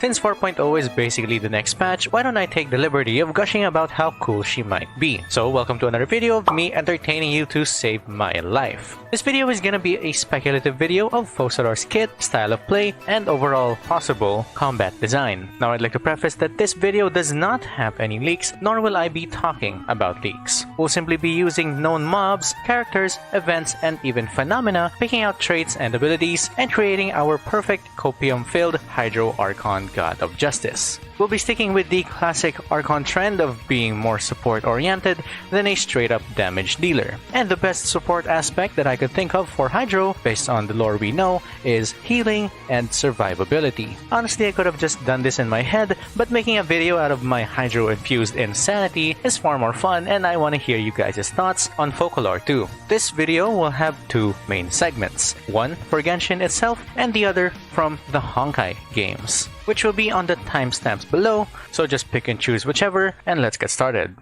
Since 4.0 is basically the next patch, why don't I take the liberty of gushing about how cool she might be. So welcome to another video of me entertaining you to save my life. This video is gonna be a speculative video of Focalor's kit, style of play, and overall possible combat design. Now I'd like to preface that this video does not have any leaks, nor will I be talking about leaks. We'll simply be using known mobs, characters, events, and even phenomena, picking out traits and abilities, and creating our perfect copium-filled Hydro Archon God of Justice. We'll be sticking with the classic Archon trend of being more support-oriented than a straight-up damage dealer. And the best support aspect that I could think of for Hydro, based on the lore we know, is healing and survivability. Honestly, I could have just done this in my head, but making a video out of my Hydro-infused insanity is far more fun, and I want to hear you guys' thoughts on Focalor too. This video will have two main segments, one for Genshin itself and the other from the Honkai games, which will be on the timestamps below, so just pick and choose whichever, and let's get started.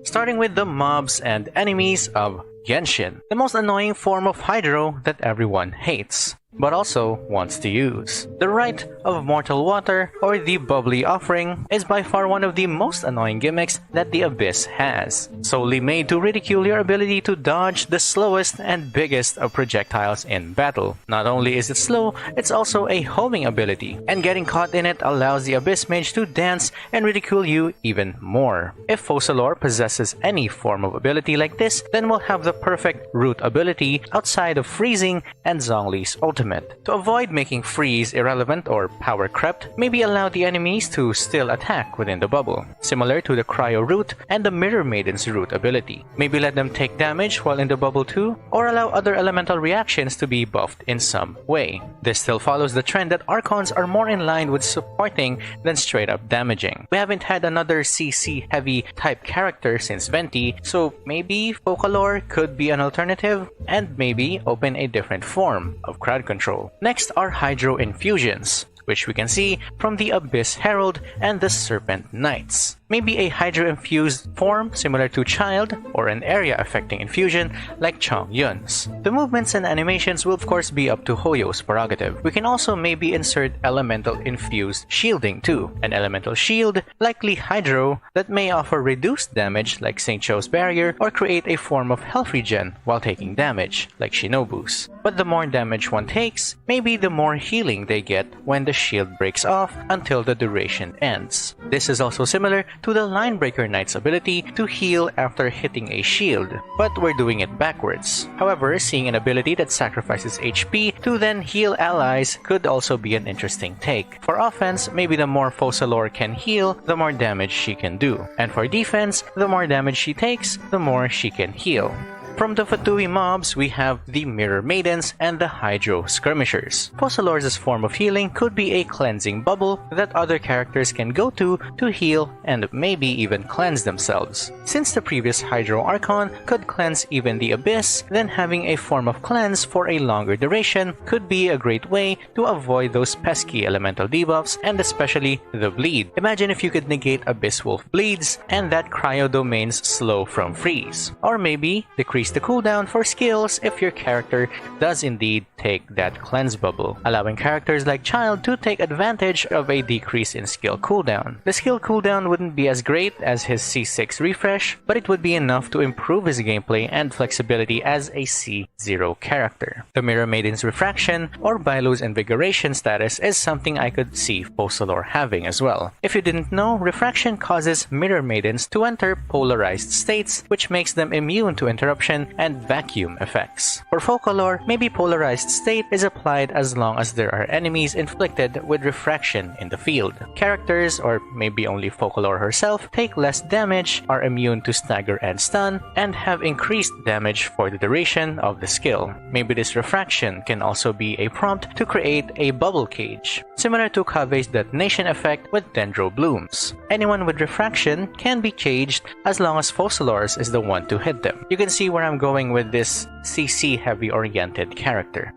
Starting with the mobs and enemies of Genshin, the most annoying form of Hydro that everyone hates, but also wants to use. The Rite of Mortal Water, or the Bubbly Offering, is by far one of the most annoying gimmicks that the Abyss has, solely made to ridicule your ability to dodge the slowest and biggest of projectiles in battle. Not only is it slow, it's also a homing ability, and getting caught in it allows the Abyss Mage to dance and ridicule you even more. If Focalor possesses any form of ability like this, then we'll have the perfect root ability outside of freezing and Zhongli's ultimate. To avoid making freeze irrelevant or power crept, maybe allow the enemies to still attack within the bubble, similar to the Cryo root and the Mirror Maiden's root ability. Maybe let them take damage while in the bubble too, or allow other elemental reactions to be buffed in some way. This still follows the trend that Archons are more in line with supporting than straight up damaging. We haven't had another CC heavy type character since Venti, so maybe Focalor could be an alternative, and maybe open a different form of crowd control. Next are Hydro Infusions, which we can see from the Abyss Herald and the Serpent Knights. Maybe a Hydro-infused form similar to Child, or an area-affecting infusion like Chongyun's. The movements and animations will of course be up to Hoyo's prerogative. We can also maybe insert elemental-infused shielding too. An elemental shield, likely Hydro, that may offer reduced damage like St. Cho's Barrier, or create a form of health regen while taking damage like Shinobu's. But the more damage one takes, maybe the more healing they get when the shield breaks off until the duration ends. This is also similar to the Linebreaker Knight's ability to heal after hitting a shield, but we're doing it backwards. However, seeing an ability that sacrifices HP to then heal allies could also be an interesting take. For offense, maybe the more Focalor can heal, the more damage she can do. And for defense, the more damage she takes, the more she can heal. From the Fatui mobs, we have the Mirror Maidens and the Hydro Skirmishers. Focalor's form of healing could be a cleansing bubble that other characters can go to heal and maybe even cleanse themselves. Since the previous Hydro Archon could cleanse even the Abyss, then having a form of cleanse for a longer duration could be a great way to avoid those pesky elemental debuffs and especially the bleed. Imagine if you could negate Abyss Wolf bleeds and that Cryo domain's slow from freeze. Or maybe decrease the cooldown for skills if your character does indeed take that cleanse bubble, allowing characters like Child to take advantage of a decrease in skill cooldown. The skill cooldown wouldn't be as great as his C6 refresh, but it would be enough to improve his gameplay and flexibility as a C0 character. The Mirror Maiden's Refraction or Bailu's Invigoration status is something I could see Focalor having as well. If you didn't know, Refraction causes Mirror Maidens to enter polarized states, which makes them immune to interruption and vacuum effects. For Focalor, maybe polarized state is applied as long as there are enemies inflicted with refraction in the field. Characters, or maybe only Focalor herself, take less damage, are immune to stagger and stun, and have increased damage for the duration of the skill. Maybe this refraction can also be a prompt to create a bubble cage, similar to Kave's detonation effect with Dendro Blooms. Anyone with refraction can be caged as long as Focalor's is the one to hit them. You can see where I'm going with this CC heavy oriented character.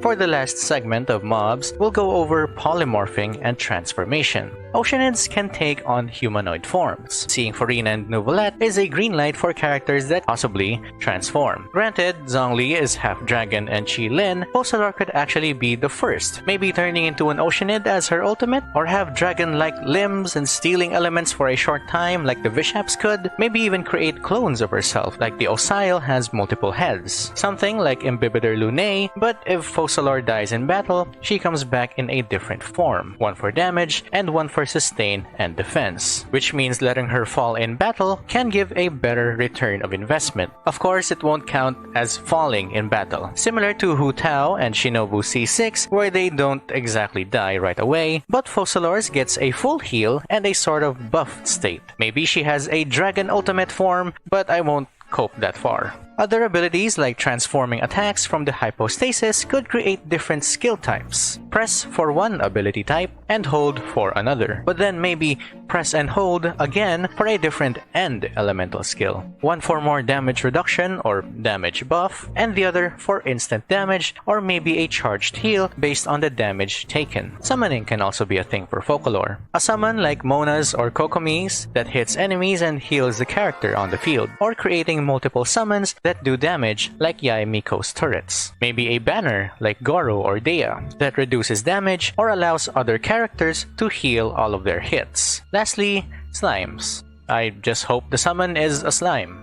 For the last segment of mobs, we'll go over polymorphing and transformation. Oceanids can take on humanoid forms. Seeing Furina and Nuvolette is a green light for characters that possibly transform. Granted, Zhongli is half dragon and Qilin, Focalor could actually be the first, maybe turning into an Oceanid as her ultimate, or have dragon-like limbs and stealing elements for a short time like the Vishaps could, maybe even create clones of herself like the Osile has multiple heads. Something like Imbibitor Lunae, but if Focalor dies in battle, she comes back in a different form, one for damage and one for sustain and defense, which means letting her fall in battle can give a better return of investment. Of course, it won't count as falling in battle, similar to Hu Tao and Shinobu C6, where they don't exactly die right away, but Focalors gets a full heal and a sort of buff state. Maybe she has a dragon ultimate form, but I won't cope that far. Other abilities like transforming attacks from the hypostasis could create different skill types. Press for one ability type and hold for another, but then maybe press and hold again for a different end elemental skill. One for more damage reduction or damage buff, and the other for instant damage or maybe a charged heal based on the damage taken. Summoning can also be a thing for Focalor. A summon like Mona's or Kokomi's that hits enemies and heals the character on the field, or creating multiple summons that do damage like Yae Miko's turrets. Maybe a banner like Goro or Dea that reduces damage or allows other characters to heal all of their hits. Lastly, slimes. I just hope the summon is a slime.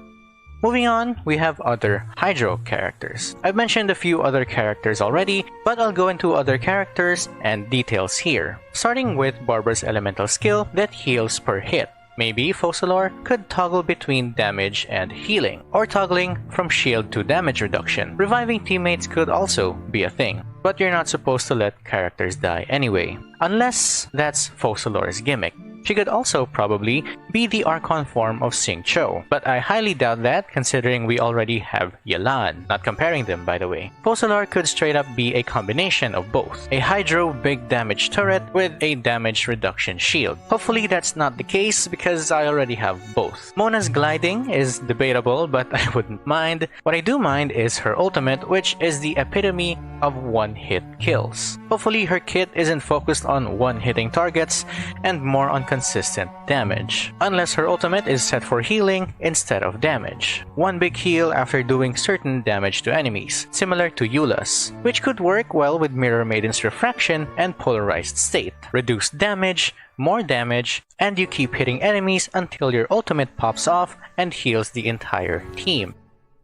Moving on, we have other Hydro characters. I've mentioned a few other characters already, but I'll go into other characters and details here. Starting with Barbara's elemental skill that heals per hit. Maybe Focalor could toggle between damage and healing, or toggling from shield to damage reduction. Reviving teammates could also be a thing, but you're not supposed to let characters die anyway, unless that's Focalor's gimmick. She could also probably be the Archon form of Xingqiu, but I highly doubt that considering we already have Yelan, not comparing them by the way. Focalor could straight up be a combination of both, a Hydro big damage turret with a damage reduction shield. Hopefully that's not the case because I already have both. Mona's gliding is debatable, but I wouldn't mind. What I do mind is her ultimate, which is the epitome of one-hit kills. Hopefully her kit isn't focused on one-hitting targets and more on consistent damage, unless her ultimate is set for healing instead of damage. One big heal after doing certain damage to enemies, similar to Eula's, which could work well with Mirror Maiden's refraction and polarized state. Reduced damage, more damage, and you keep hitting enemies until your ultimate pops off and heals the entire team.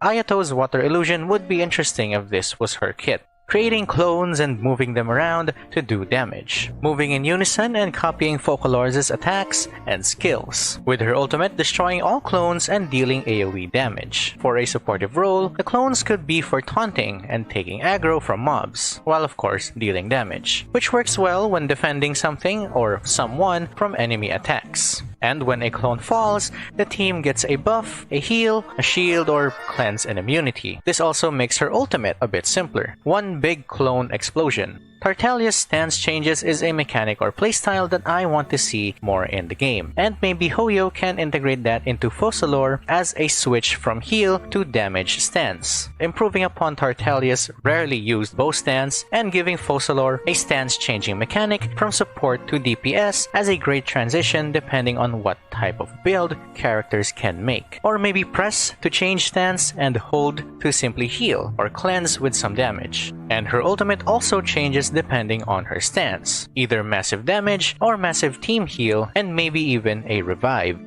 Ayato's water illusion would be interesting if this was her kit, creating clones and moving them around to do damage, moving in unison and copying Focalors' attacks and skills, with her ultimate destroying all clones and dealing AoE damage. For a supportive role, the clones could be for taunting and taking aggro from mobs, while of course dealing damage, which works well when defending something or someone from enemy attacks. And when a clone falls, the team gets a buff, a heal, a shield, or cleanse and immunity. This also makes her ultimate a bit simpler. One big clone explosion. Tartalia's stance changes is a mechanic or playstyle that I want to see more in the game, and maybe Hoyo can integrate that into Focalor as a switch from heal to damage stance, improving upon Tartalia's rarely used bow stance and giving Focalor a stance changing mechanic from support to DPS as a great transition depending on what type of build characters can make. Or maybe press to change stance and hold to simply heal or cleanse with some damage. And her ultimate also changes depending on her stance, either massive damage or massive team heal and maybe even a revive.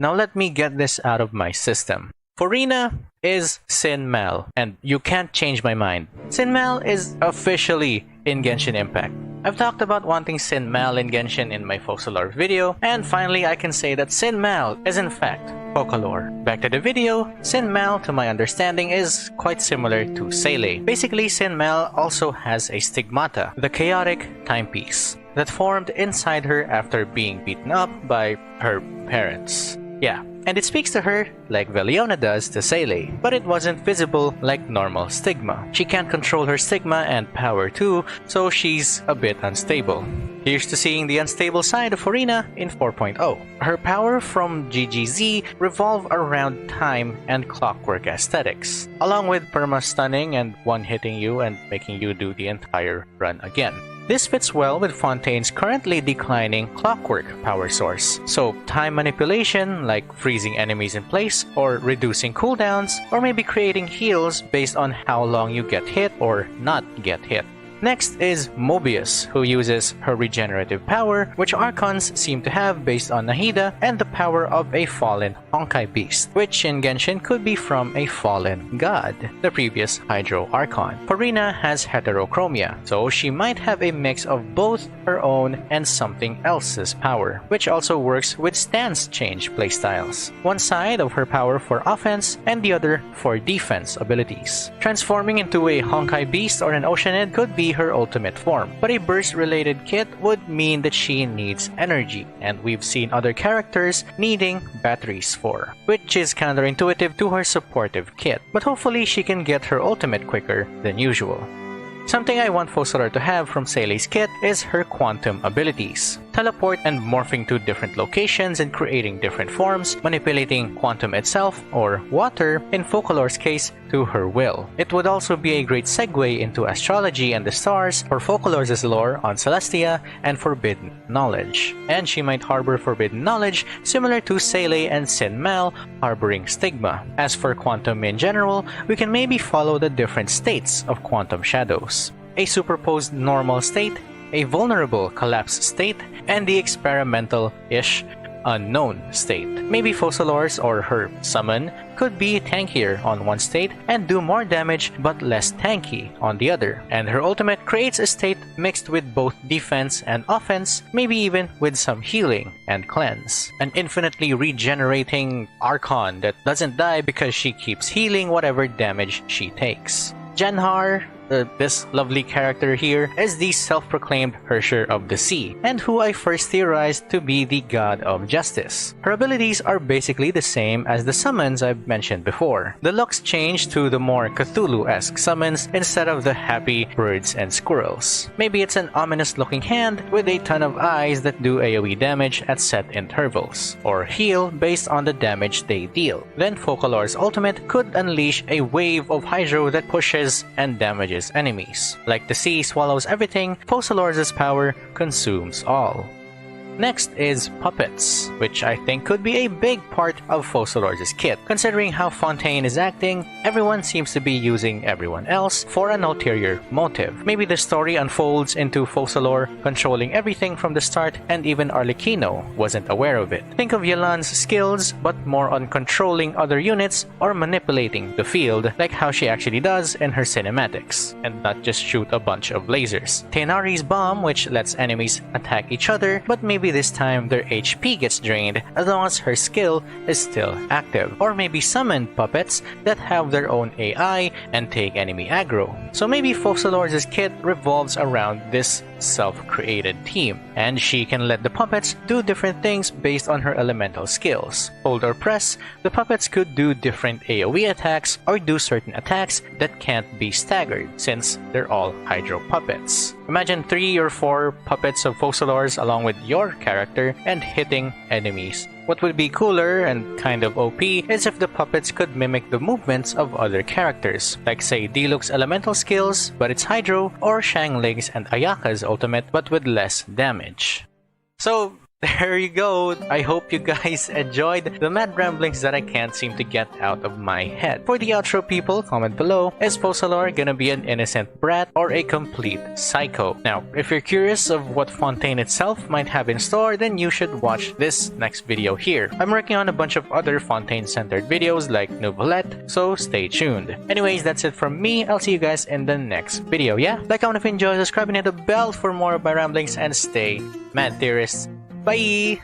Now let me get this out of my system. Furina is Sin Mal, and you can't change my mind. Sin Mal is officially in Genshin Impact. I've talked about wanting Sin Mal in Genshin in my Focalor video, and finally I can say that Sin Mal is in fact Focalor. Back to the video, Sin Mal to my understanding is quite similar to Seele. Basically, Sin Mal also has a stigmata, the chaotic timepiece, that formed inside her after being beaten up by her parents. Yeah, and it speaks to her like Veliona does to Seele, but it wasn't visible like normal stigma. She can't control her stigma and power too, so she's a bit unstable. Here's to seeing the unstable side of Furina in 4.0. Her power from GGZ revolve around time and clockwork aesthetics, along with perma-stunning and one-hitting you and making you do the entire run again. This fits well with Fontaine's currently declining clockwork power source. So time manipulation, like freezing enemies in place, or reducing cooldowns, or maybe creating heals based on how long you get hit or not get hit. Next is Mobius, who uses her regenerative power, which Archons seem to have based on Nahida, and the power of a fallen Honkai beast, which in Genshin could be from a fallen god, the previous Hydro Archon. Furina has heterochromia, so she might have a mix of both her own and something else's power, which also works with stance change playstyles. One side of her power for offense, and the other for defense abilities. Transforming into a Honkai beast or an Oceanid could be her ultimate form, but a burst-related kit would mean that she needs energy, and we've seen other characters needing batteries for, which is counterintuitive to her supportive kit, but hopefully she can get her ultimate quicker than usual. Something I want Focalor to have from Seele's kit is her quantum abilities. Teleport and morphing to different locations and creating different forms, manipulating quantum itself, or water, in Focalor's case, to her will. It would also be a great segue into astrology and the stars for Focalors' lore on Celestia and forbidden knowledge. And she might harbor forbidden knowledge similar to Seele and Sin Mal harboring stigma. As for quantum in general, we can maybe follow the different states of quantum shadows. A superposed normal state, a vulnerable collapse state, and the experimental-ish unknown state. Maybe Focalors or her summon could be tankier on one state and do more damage but less tanky on the other. And her ultimate creates a state mixed with both defense and offense, maybe even with some healing and cleanse. An infinitely regenerating Archon that doesn't die because she keeps healing whatever damage she takes. Janhar, this lovely character here, is the self-proclaimed Herrscher of the Sea, and who I first theorized to be the god of justice. Her abilities are basically the same as the summons I've mentioned before. The looks change to the more Cthulhu-esque summons instead of the happy birds and squirrels. Maybe it's an ominous-looking hand with a ton of eyes that do AoE damage at set intervals, or heal based on the damage they deal. Then Focalor's ultimate could unleash a wave of hydro that pushes and damages enemies. Like the sea swallows everything, Focalors' power consumes all. Next is puppets, which I think could be a big part of Focalors' kit. Considering how Fontaine is acting, everyone seems to be using everyone else for an ulterior motive. Maybe the story unfolds into Focalor controlling everything from the start, and even Arlecchino wasn't aware of it. Think of Yelan's skills, but more on controlling other units or manipulating the field, like how she actually does in her cinematics, and not just shoot a bunch of lasers. Tainari's bomb, which lets enemies attack each other, but maybe this time their HP gets drained as long as her skill is still active. Or maybe summon puppets that have their own AI and take enemy aggro. So maybe Focalors' kit revolves around this self-created team, and she can let the puppets do different things based on her elemental skills. Hold or press, the puppets could do different AoE attacks or do certain attacks that can't be staggered since they're all Hydro puppets. Imagine 3 or 4 puppets of Focalors along with your character and hitting enemies. What would be cooler and kind of OP is if the puppets could mimic the movements of other characters, like say Diluc's elemental skills, but it's Hydro, or Xiangling's and Ayaka's ultimate, but with less damage. So, there you go. I hope you guys enjoyed the mad ramblings that I can't seem to get out of my head. For the outro people, comment below, is Focalor gonna be an innocent brat or a complete psycho? Now, if you're curious of what Fontaine itself might have in store, then you should watch this next video here. I'm working on a bunch of other Fontaine-centered videos like Novelette, so stay tuned. Anyways, that's it from me. I'll see you guys in the next video, yeah? Like, comment if you enjoy, subscribe and hit the bell for more of my ramblings, and stay mad theorists. Bye!